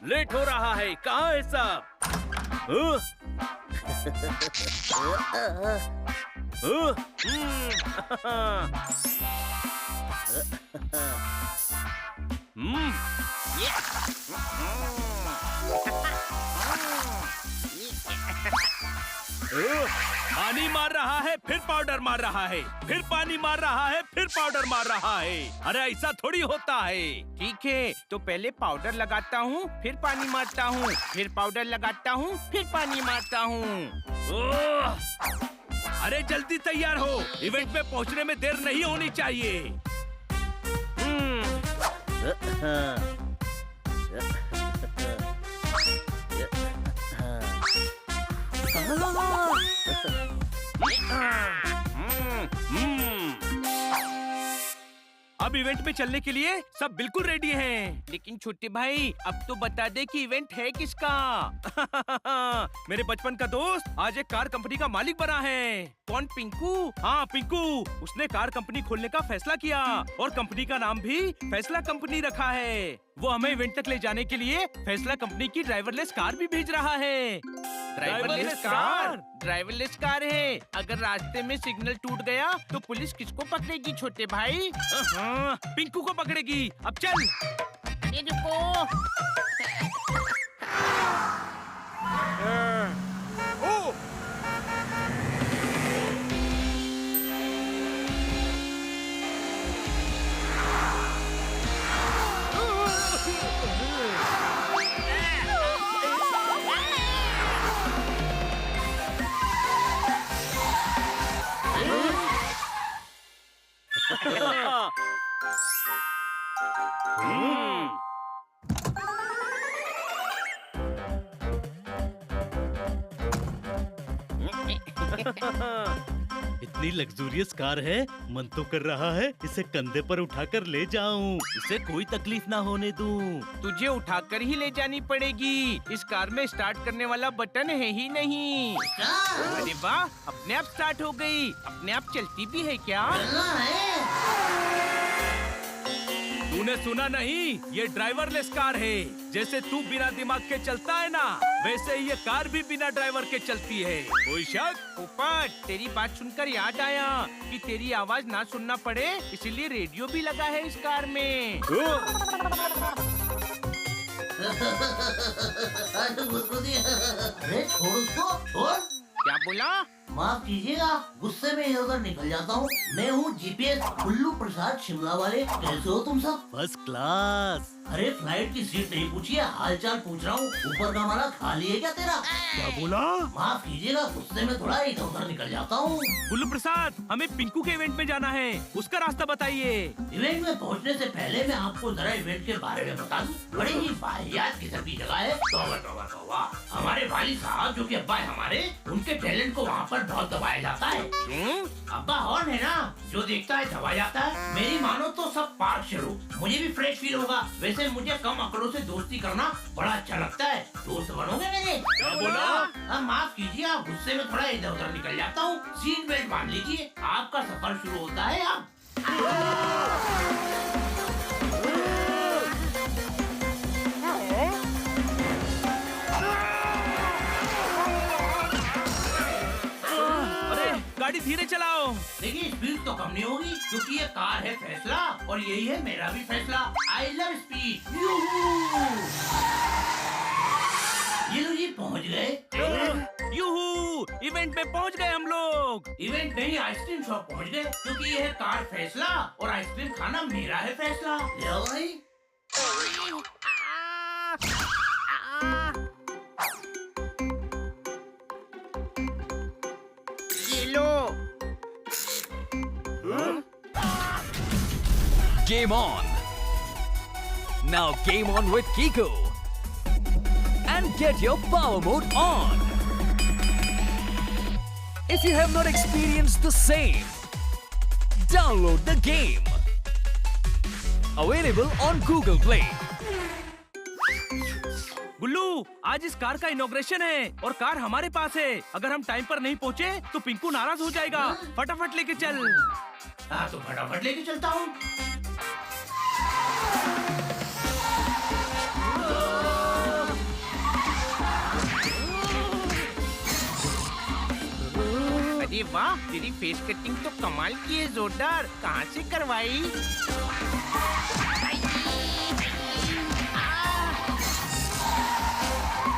Late हो रहा है, कहाँ है सब? पानी मार रहा है, फिर पाउडर मार रहा है, फिर पानी मार रहा है, फिर पाउडर मार रहा है। अरे ऐसा थोड़ी होता है। ठीक है, तो पहले पाउडर लगाता हूँ, फिर पानी मारता हूँ, फिर पाउडर लगाता हूँ, फिर पानी मारता हूँ। अरे जल्दी तैयार हो, इवेंट में पहुँचने में देर नहीं होनी चाहिए। अब इवेंट में चलने के लिए सब बिल्कुल रेडी हैं। लेकिन छोटे भाई, अब तो बता दे कि इवेंट है किसका? मेरे बचपन का दोस्त आज एक कार कंपनी का मालिक बना है। कौन, पिंकू? हाँ पिंकू, उसने कार कंपनी खोलने का फैसला किया और कंपनी का नाम भी फैसला कंपनी रखा है। वो हमें इवेंट तक ले जाने के लिए फैसला कंपनी की ड्राइवरलेस कार भी भेज रहा है। Driverless car? ड्राइवरलेस कार है। अगर रास्ते में सिग्नल टूट गया तो पुलिस किसको पकड़ेगी छोटे भाई? पिंकू को पकड़ेगी। अब चल। अरे रुको। इतनी लग्जूरियस कार है, मन तो कर रहा है इसे कंधे पर उठाकर ले जाऊं, इसे कोई तकलीफ ना होने दूं। तुझे उठाकर ही ले जानी पड़ेगी। इस कार में स्टार्ट करने वाला बटन है ही नहीं। अरे वाह, अपने आप स्टार्ट हो गई। अपने आप चलती भी है क्या? तूने सुना नहीं? ये ड्राइवरलेस कार है। जैसे तू बिना दिमाग के चलता है ना, वैसे ही ये कार भी बिना ड्राइवर के चलती है। कोई शक? ऊपर तेरी बात सुनकर याद आया कि तेरी आवाज ना सुनना पड़े, इसीलिए रेडियो भी लगा है इस कार में। अरे छोड़ उसको, छोड़। क्या बोला? माफ कीजिएगा, गुस्से में इधर उधर निकल जाता हूँ। मैं हूँ जीपीएस उल्लू प्रसाद शिमला वाले। कैसे हो तुम सब? First class. अरे फ्लाइट की सीट नहीं पूछी है, हाल चाल पूछ रहा हूँ। ऊपर का हमारा खाली है क्या तेरा? क्या बोला? माफ कीजिएगा, गुस्से में थोड़ा इधर उधर निकल जाता हूँ। उल्लू प्रसाद, हमें पिंकू के इवेंट में जाना है, उसका रास्ता बताइए। इवेंट में पहुँचने से पहले मैं आपको जरा इवेंट के बारे में बता दूं। बड़ी ही वाहियात किस्म की जगह है। तौबा तौबा तौबा। हमारे वालिद साहब जो कि अब्बा है हमारे, उनके टैलेंट को वहाँ पर बहुत दबाया जाता है। अब्बा हॉर्न है ना, जो देखता है दबाया जाता है। मेरी मानो तो सब पार्क चलो, मुझे भी फ्रेश फील होगा। वैसे मुझे कम आंकड़ों से दोस्ती करना बड़ा अच्छा लगता है। दोस्त बनोगे मेरे? क्या बोला? माफ कीजिए, आप गुस्से में थोड़ा इधर उधर निकल जाता हूँ। सीट बेल्ट बांध लीजिए, आपका सफर शुरू होता है अब। गाड़ी धीरे चलाओ। देखिए स्पीड तो कम नहीं होगी, क्योंकि ये कार है फैसला और यही है मेरा भी फैसला। I love speed. ये लो जी, पहुंच गए। यूहू, इवेंट में पहुंच गए हम लोग। इवेंट नहीं, आइसक्रीम शॉप पहुंच गए, क्योंकि ये है कार फैसला और आइसक्रीम खाना मेरा है फैसला। ले भाई। Game on! Now game on with Kiko! And get your power mode on! If you have not experienced the same, download the game! Available on Google Play. गुल्लू, आज इस कार का इनॉग्रेशन है और कार हमारे पास है। अगर हम टाइम पर नहीं पहुँचे तो पिंकू नाराज हो जाएगा। फटाफट लेके चल। हाँ तो फटाफट लेके चलता हूँ। वाह, तेरी फेस कटिंग तो कमाल की है जोरदार। कहाँ से करवाई?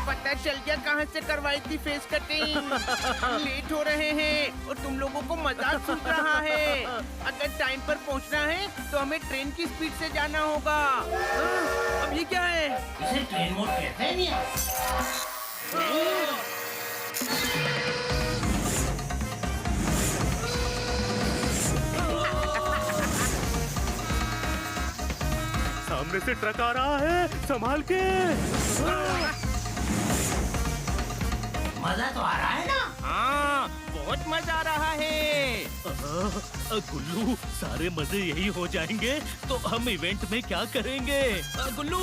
पता चल गया कहाँ से करवाई थी फेस कटिंग। हम लेट हो रहे हैं और तुम लोगों को मजाक सुन रहा है। अगर टाइम पर पहुँचना है तो हमें ट्रेन की स्पीड से जाना होगा। अब ये क्या है? इसे ट्रेन मोड कहते हैं मियां। सामने से ट्रक आ रहा है, संभाल के। मजा तो आ रहा है ना? हाँ, बहुत मजा आ रहा है। गुल्लू, सारे मजे यही हो जाएंगे तो हम इवेंट में क्या करेंगे? गुल्लू,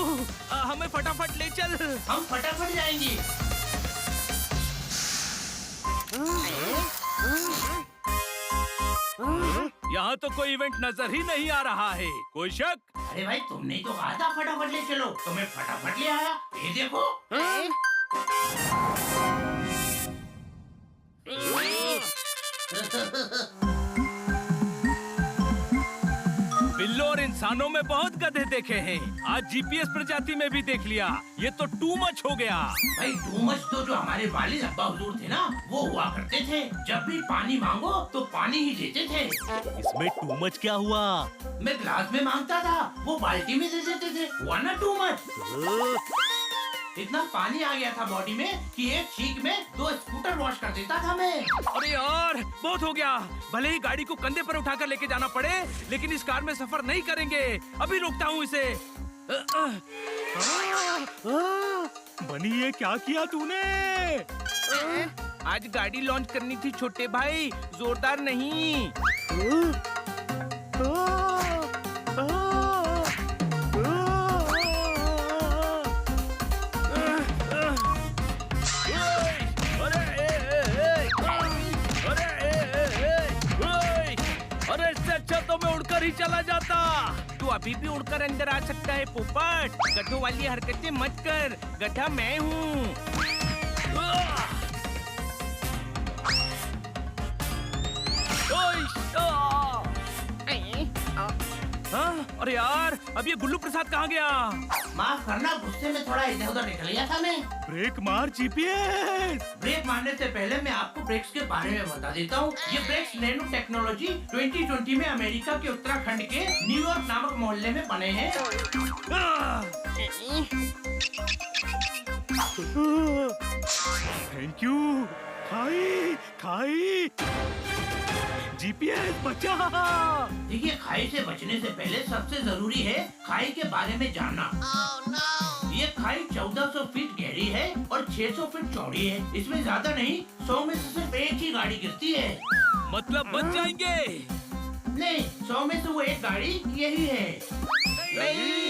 हमें फटाफट ले चल। हम फटाफट जाएंगे। यहाँ तो कोई इवेंट नजर ही नहीं आ रहा है। कोई शक? अरे भाई, तुमने ही तो कहा था फटाफट ले चलो, तो मैं फटाफट ले आया। ये देखो। बिल्लो और इंसानों में बहुत गधे देखे हैं, आज जीपीएस प्रजाति में भी देख लिया। ये तो टू मच हो गया। भाई टू मच तो जो हमारे वालिद अब्बा हुजूर थे ना, वो हुआ करते थे। जब भी पानी मांगो तो पानी ही देते थे। इसमें टू मच क्या हुआ? मैं ग्लास में मांगता था, वो बाल्टी में दे देते थे। हुआ ना टू मच। इतना पानी आ गया था बॉडी में कि एक छींक में 2 स्कूटर वॉश कर देता था मैं। अरे यार, बहुत हो गया। भले ही गाड़ी को कंधे पर उठाकर लेके जाना पड़े, लेकिन इस कार में सफर नहीं करेंगे। अभी रोकता हूँ इसे। बनी, ये क्या किया तूने? आज गाड़ी लॉन्च करनी थी छोटे भाई, जोरदार नहीं। अरे इससे अच्छा तो मैं उड़कर ही चला जाता। तू अभी भी उड़कर अंदर आ सकता है पोपट। गधों वाली हरकतें मत कर, गधा मैं हूँ। अरे यार, अब ये गुल्लू प्रसाद कहाँ गया? माफ करना, गुस्से में थोड़ा इधर उधर निकल गया था मैं। ब्रेक मार जीपीएस। ब्रेक मारने से पहले मैं आपको ब्रेक्स के बारे में बता देता हूँ। ये ब्रेक्स नैनो टेक्नोलॉजी 2020 में अमेरिका के उत्तराखंड के न्यूयॉर्क नामक मोहल्ले में बने हैं। Thank you. खाई खाई, जीपीएस बचा। देखिए, खाई से बचने से पहले सबसे जरूरी है खाई के बारे में जानना। ये खाई 1400 फीट गहरी है और 600 फीट चौड़ी है। इसमें ज्यादा नहीं, 100 में से सिर्फ एक ही गाड़ी गिरती है। मतलब बच जाएंगे? नहीं, 100 में से वो एक गाड़ी यही है। नहीं।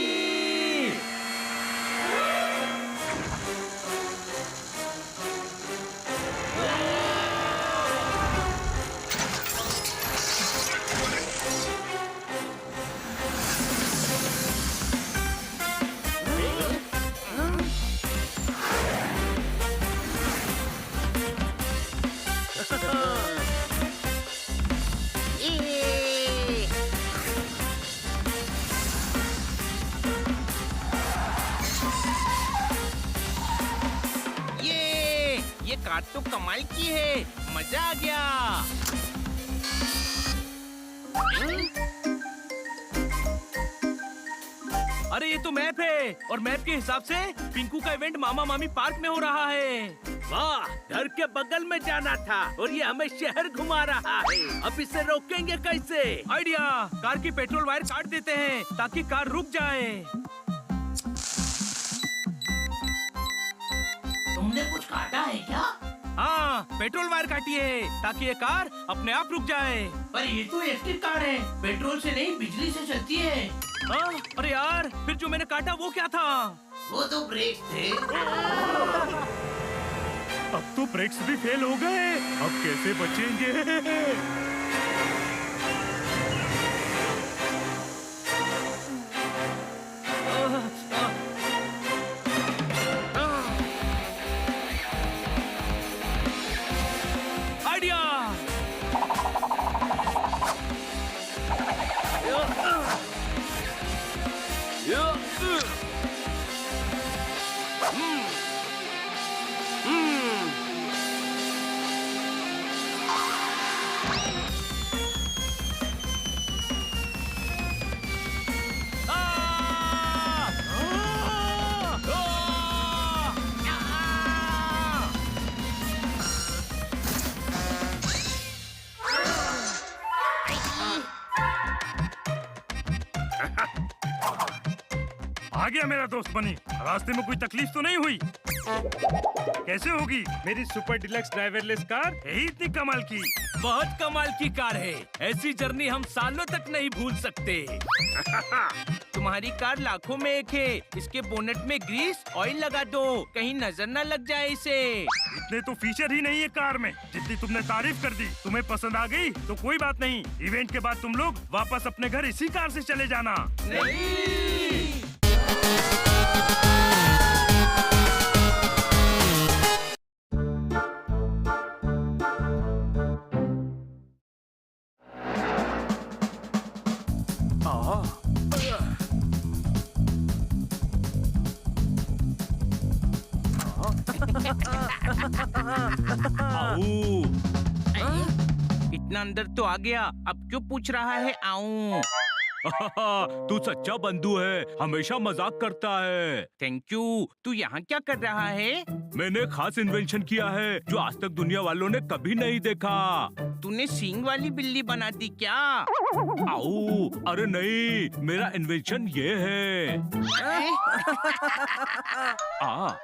ये कार तो कमाल की है, मजा आ गया। अरे ये तो मैप है, और मैप के हिसाब से पिंकू का इवेंट मामा मामी पार्क में हो रहा है। वाह, घर के बगल में जाना था और ये हमें शहर घुमा रहा है। अब इसे रोकेंगे कैसे? आइडिया, कार की पेट्रोल वायर काट देते हैं ताकि कार रुक जाए। तुमने कुछ काटा है क्या? हाँ, पेट्रोल वायर काटी है ताकि ये कार अपने आप रुक जाए। पर ये तो इलेक्ट्रिक कार है, पेट्रोल से नहीं बिजली से चलती है। हाँ, अरे यार, फिर जो मैंने काटा वो क्या था? वो तो ब्रेक थे। अब तो ब्रेक्स भी फेल हो गए, अब कैसे बचेंगे? आइडिया, आ गया मेरा दोस्त बनी। रास्ते में कोई तकलीफ तो नहीं हुई? कैसे होगी मेरी सुपर डिलक्स ड्राइवरलेस कार? यही इतनी कमाल की। बहुत कमाल की कार है। ऐसी जर्नी हम सालों तक नहीं भूल सकते। तुम्हारी कार लाखों में एक है। इसके बोनेट में ग्रीस ऑयल लगा दो, कहीं नजर न लग जाए इसे। इतने तो फीचर ही नहीं है कार में जितनी तुमने तारीफ कर दी। तुम्हें पसंद आ गई तो कोई बात नहीं, इवेंट के बाद तुम लोग वापस अपने घर इसी कार से चले जाना। नहीं। आओ। इतना अंदर तो आ गया, अब क्यों पूछ रहा है आऊं? तू सच्चा बंधु है, हमेशा मजाक करता है। Thank you. तू यहाँ क्या कर रहा है? मैंने खास इन्वेंशन किया है जो आज तक दुनिया वालों ने कभी नहीं देखा। तूने सींग वाली बिल्ली बना दी क्या? आओ, अरे नहीं, मेरा इन्वेंशन ये है।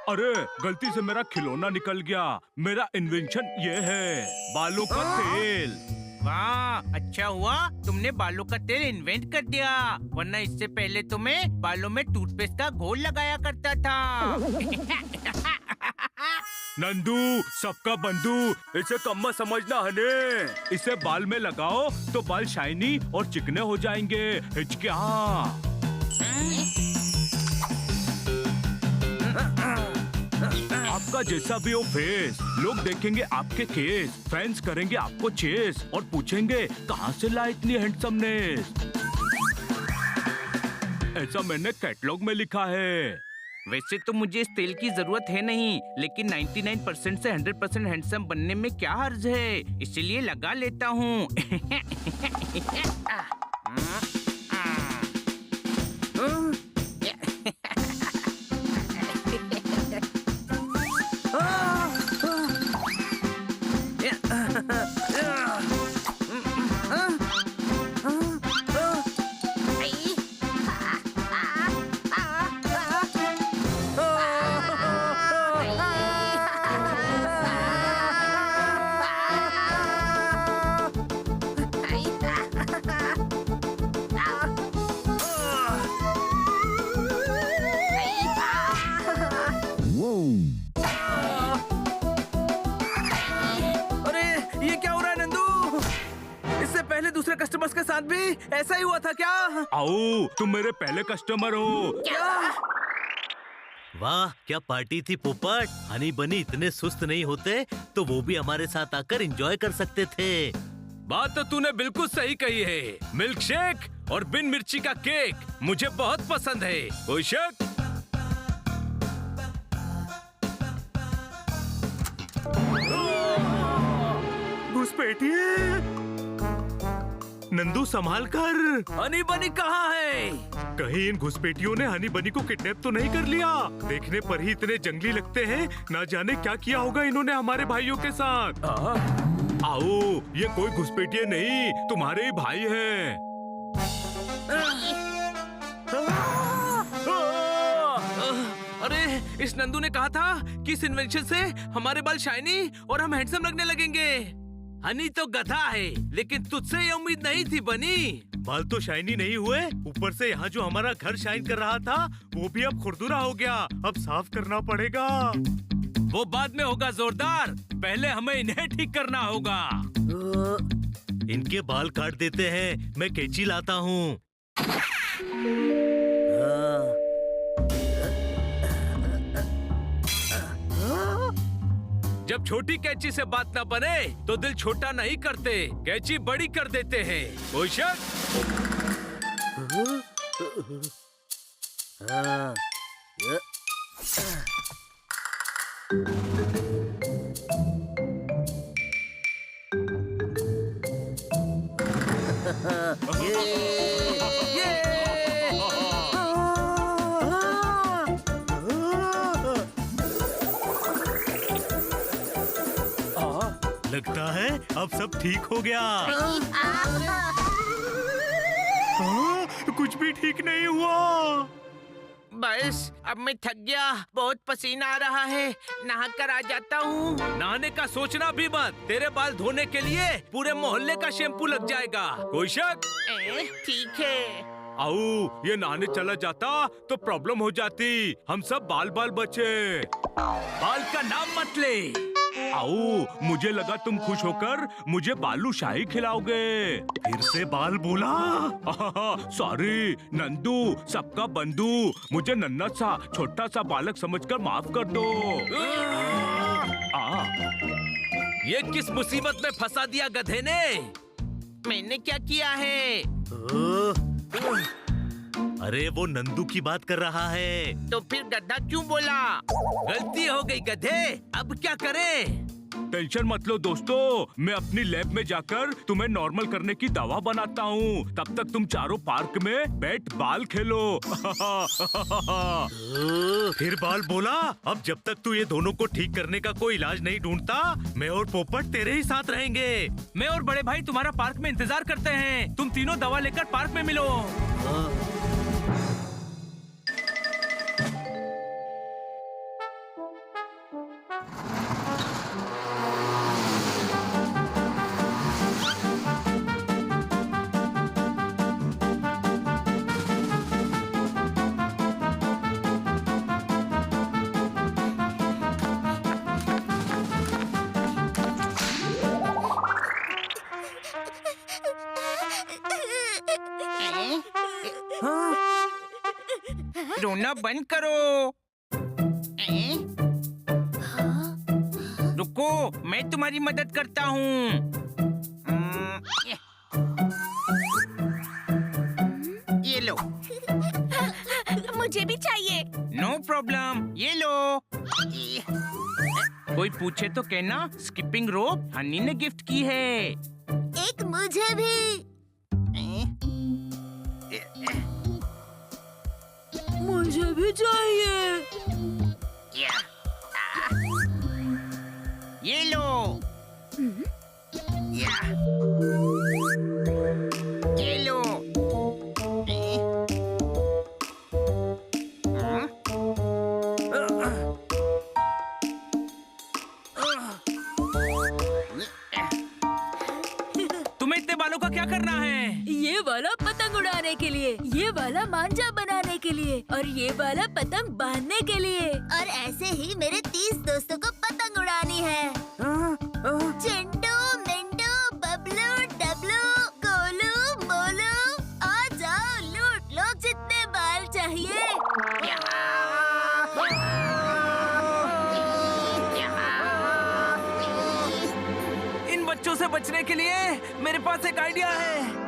अरे गलती से मेरा खिलौना निकल गया। मेरा इन्वेंशन ये है, बालों का तेल। वाह, अच्छा हुआ तुमने बालों का तेल इन्वेंट कर दिया, वरना इससे पहले तो मैं बालों में टूथपेस्ट का घोल लगाया करता था। नंदू, सबका बंधु, इसे कम मत समझना हने। इसे बाल में लगाओ तो बाल शाइनी और चिकने हो जाएंगे। हिचकिया। आपका जैसा भी हो फेस, लोग देखेंगे आपके केस, फैंस करेंगे आपको चेस और पूछेंगे कहाँ से ला इतनी हैंडसमनेस। ऐसा मैंने कैटलॉग में लिखा है। वैसे तो मुझे इस तेल की जरूरत है नहीं, लेकिन 99% से 100% हैंडसम बनने में क्या हर्ज है, इसीलिए लगा लेता हूँ। दूसरे कस्टमर्स के साथ भी ऐसा ही हुआ था क्या? आओ, तुम मेरे पहले कस्टमर हो। क्या? वाह, क्या पार्टी थी पोपट। हनी बनी इतने सुस्त नहीं होते तो वो भी हमारे साथ आकर एंजॉय कर सकते थे। बात तो तूने बिल्कुल सही कही है। मिल्क शेक और बिन मिर्ची का केक मुझे बहुत पसंद है। कोई शक? घुसपैठिए। नंदू संभाल कर। हनी बनी कहाँ है? कहीं इन घुसपैठियों ने हनी बनी को किडनैप तो नहीं कर लिया? देखने पर ही इतने जंगली लगते हैं, ना जाने क्या किया होगा इन्होंने हमारे भाइयों के साथ। आओ, ये कोई घुसपैठिए नहीं, तुम्हारे ही भाई हैं। अरे, इस नंदू ने कहा था कि इस इन्वेंशन से हमारे बाल शाइनी और हम हैंडसम लगने लगेंगे। हनी तो गधा है, लेकिन तुझसे ये उम्मीद नहीं थी बनी। बाल तो शाइनी नहीं हुए, ऊपर से यहाँ जो हमारा घर शाइन कर रहा था वो भी अब खुरदुरा हो गया। अब साफ करना पड़ेगा। वो बाद में होगा जोरदार, पहले हमें इन्हें ठीक करना होगा। इनके बाल काट देते हैं, मैं कैंची लाता हूँ। जब छोटी कैंची से बात न बने तो दिल छोटा नहीं करते, कैंची बड़ी कर देते हैं। कोई शक? लगता है अब सब ठीक हो गया। कुछ भी ठीक नहीं हुआ। बस अब मैं थक गया, बहुत पसीना आ रहा है, नहा कर आ जाता हूँ। नहाने का सोचना भी मत, तेरे बाल धोने के लिए पूरे मोहल्ले का शैम्पू लग जाएगा। कोई शक? ठीक है। आओ, ये नहाने चला जाता तो प्रॉब्लम हो जाती। हम सब बाल बाल बचे। बाल का नाम मत ले। आओ, मुझे लगा तुम खुश होकर मुझे बालूशाही खिलाओगे। फिर से बाल बोला। सॉरी नंदू, सबका बंधु, मुझे नन्हा सा छोटा सा बालक समझकर माफ कर दो। ये किस मुसीबत में फंसा दिया गधे ने? मैंने क्या किया है? अरे वो नंदू की बात कर रहा है। तो फिर गड्ढा क्यों बोला? गलती हो गई गधे, अब क्या करें? टेंशन मत लो दोस्तों, मैं अपनी लैब में जाकर तुम्हें नॉर्मल करने की दवा बनाता हूँ। तब तक तुम चारों पार्क में बैट बॉल खेलो। फिर बाल बोला, अब जब तक तू ये दोनों को ठीक करने का कोई इलाज नहीं ढूंढता, मैं और पोपट तेरे ही साथ रहेंगे। मैं और बड़े भाई तुम्हारा पार्क में इंतजार करते हैं। तुम तीनों दवा लेकर पार्क में मिलो। रोना बंद करो। रुको, मैं तुम्हारी मदद करता हूँ। ये लो। मुझे भी चाहिए। नो प्रॉब्लम, ये लो। कोई पूछे तो कहना स्किपिंग रोप हनी ने गिफ्ट की है। एक मुझे भी। मुझे भी चाहिए। ये लो। ये लो। तुम्हें इतने बालों का क्या करना है? ये वाला पतंग उड़ाने के लिए, ये वाला मांझा बनाने के लिए और ये वाला पतंग बांधने के लिए। और ऐसे ही मेरे 30 दोस्तों को पतंग उड़ानी है। चिंटू, मिंटू, बबलू, डबलू, गोलू, मोलू, आ जाओ, लूट लो जितने बाल चाहिए। इन बच्चों से बचने के लिए मेरे पास एक आइडिया है।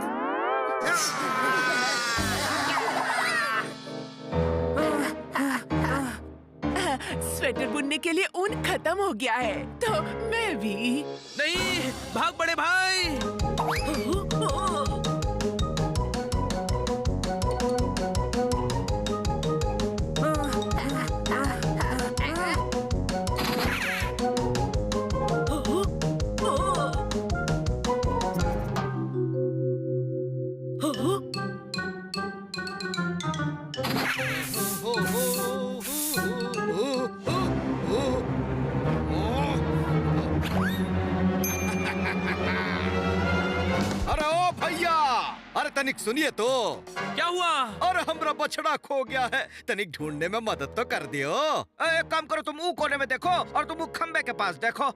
स्वेटर बुनने के लिए ऊन खत्म हो गया है, तो मैं भी। नहीं, भाग बड़े भाई। अरे ओ भैया, अरे तनिक सुनिए तो। क्या हुआ? अरे हमरा बछड़ा खो गया है, तनिक ढूंढने में मदद तो कर दियो। एक काम करो, तुम ऊ कोने में देखो और तुम ऊ खंबे के पास देखो।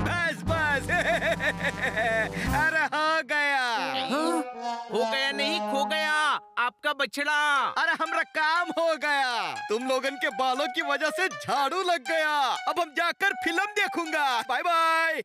बस बस। अरे हो गया। हो गया नहीं, खो गया। आपका बछड़ा। अरे हमरा काम हो गया। तुम लोगन के बालों की वजह से झाड़ू लग गया। अब हम जाकर फिल्म देखूंगा। Bye bye.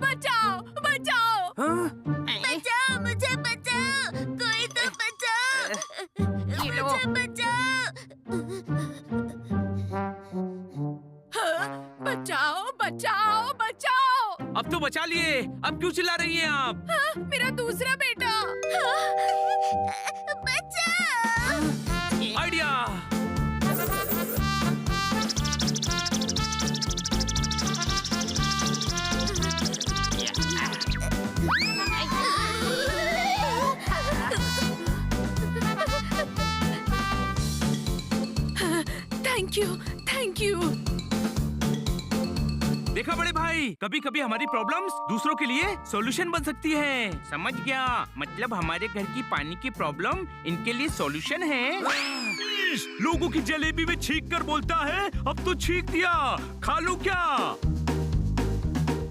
बचाओ बचाओ बचाओ, मुझे बचाओ, कोई तो बचाओ, मुझे बचाओ। बचाओ बचाओ बचाओ। अब तो बचा लिए, अब क्यों चिल्ला रही हैं आप? मेरा दूसरा बेटा। बचाओ। आइडिया। Thank you. देखा बड़े भाई, कभी कभी हमारी प्रॉब्लम्स दूसरों के लिए सॉल्यूशन बन सकती है। समझ गया, मतलब हमारे घर की पानी की प्रॉब्लम इनके लिए सॉल्यूशन है। लोगों की जलेबी में छींक कर बोलता है, अब तो छींक दिया, खा लूं क्या?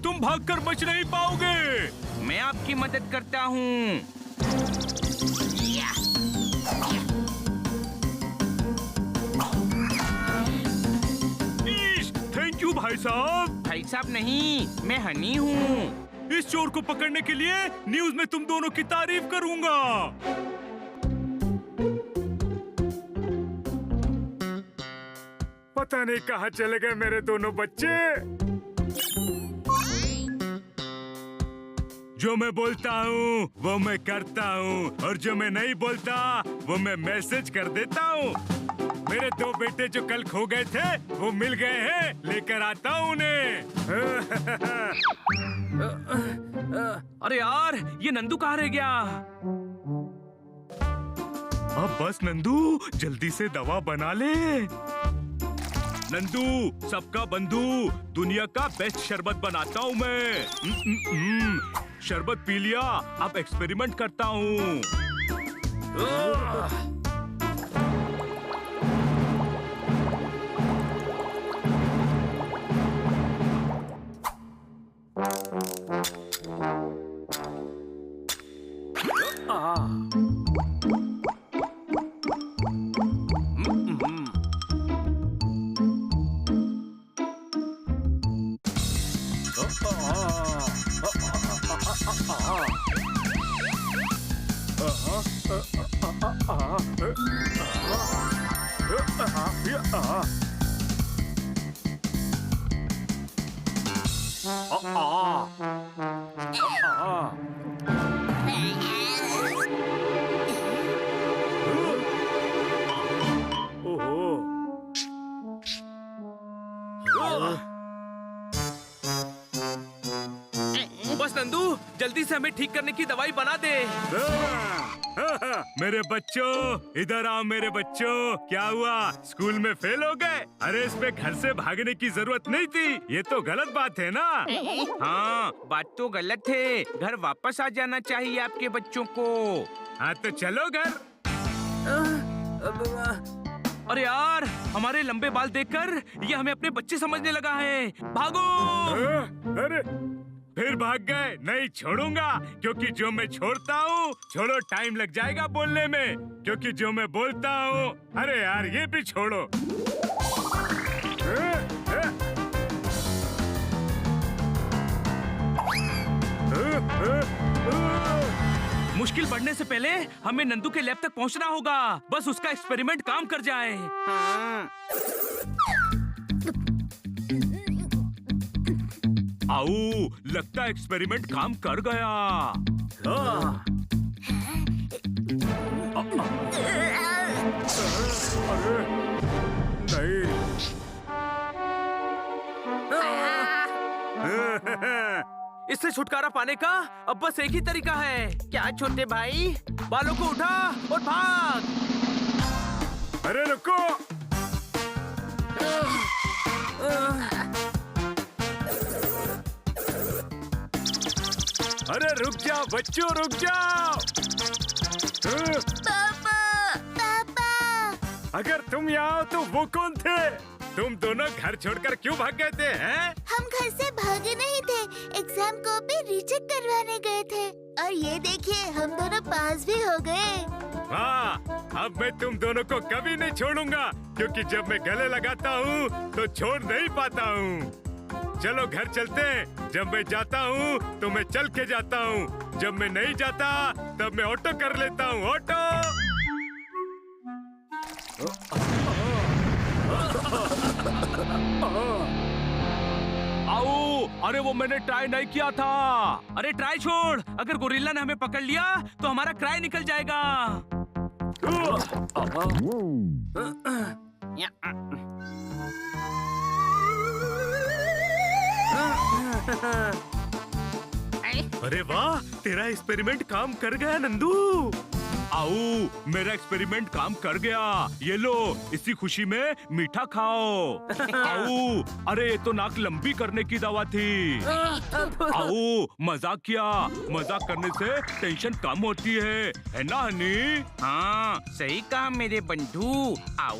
तुम भागकर बच नहीं पाओगे। मैं आपकी मदद करता हूँ। थैंक यू भाई साहब। भाई साहब नहीं, मैं हनी हूँ। इस चोर को पकड़ने के लिए न्यूज में तुम दोनों की तारीफ करूंगा। पता नहीं कहाँ चले गए मेरे दोनों बच्चे। जो मैं बोलता हूँ वो मैं करता हूँ, और जो मैं नहीं बोलता वो मैं मैसेज कर देता हूँ। मेरे दो बेटे जो कल खो गए थे वो मिल गए हैं, लेकर आता हूँ उन्हें। अरे यार, ये नंदू कहाँ रह गया? अब बस नंदू, जल्दी से दवा बना ले। नंदू, सबका बंधु, दुनिया का बेस्ट शरबत बनाता हूँ मैं। शरबत पी लिया, अब एक्सपेरिमेंट करता हूँ। बस नंदू, जल्दी से हमें ठीक करने की दवाई बना दे। मेरे बच्चों, इधर आओ मेरे बच्चों। क्या हुआ, स्कूल में फेल हो गए? अरे इसमें घर से भागने की जरूरत नहीं थी, ये तो गलत बात है ना? हाँ, बात तो गलत है। घर वापस आ जाना चाहिए आपके बच्चों को। हाँ तो चलो घर। अरे यार, हमारे लंबे बाल देखकर ये हमें अपने बच्चे समझने लगा है। भागो! अरे फिर भाग गए? नहीं छोड़ूंगा, क्योंकि जो मैं छोड़ता हूँ, छोड़ो टाइम लग जाएगा बोलने में, क्योंकि जो मैं बोलता हूँ। अरे यार ये भी छोड़ो। मुश्किल बढ़ने से पहले हमें नंदू के लैब तक पहुंचना होगा। बस उसका एक्सपेरिमेंट काम कर जाए। आओ, लगता है एक्सपेरिमेंट काम कर गया। इससे छुटकारा पाने का अब बस एक ही तरीका है। क्या छोटे भाई? बालों को उठा और भाग। अरे रुको, अरे रुक जाओ बच्चों, रुक जाओ। पापा, पापा। अगर तुम यहाँ हो तो वो कौन थे? तुम दोनों घर छोड़कर क्यों भाग गए थे? हैं? हम घर से भागे नहीं थे, एग्जाम कॉपी रीचेक करवाने गए थे। और ये देखिए, हम दोनों पास भी हो गए। हाँ, अब मैं तुम दोनों को कभी नहीं छोड़ूंगा, क्योंकि जब मैं गले लगाता हूँ तो छोड़ नहीं पाता हूँ। चलो घर चलते हैं। जब मैं जाता हूँ तो मैं चल के जाता हूँ, जब मैं नहीं जाता तब मैं ऑटो कर लेता हूँ। ऑटो। आओ, अरे वो मैंने ट्राई नहीं किया था। अरे ट्राई छोड़, अगर गोरिल्ला ने हमें पकड़ लिया तो हमारा क्राई निकल जाएगा। अरे वाह, तेरा एक्सपेरिमेंट काम कर गया नंदू। आओ, मेरा एक्सपेरिमेंट काम कर गया। ये लो, इसी खुशी में मीठा खाओ। आओ, अरे ये तो नाक लंबी करने की दवा थी। आओ, मजाक किया। मजाक करने से टेंशन कम होती है ना हनी? हाँ, सही कहा मेरे बंधु। आओ।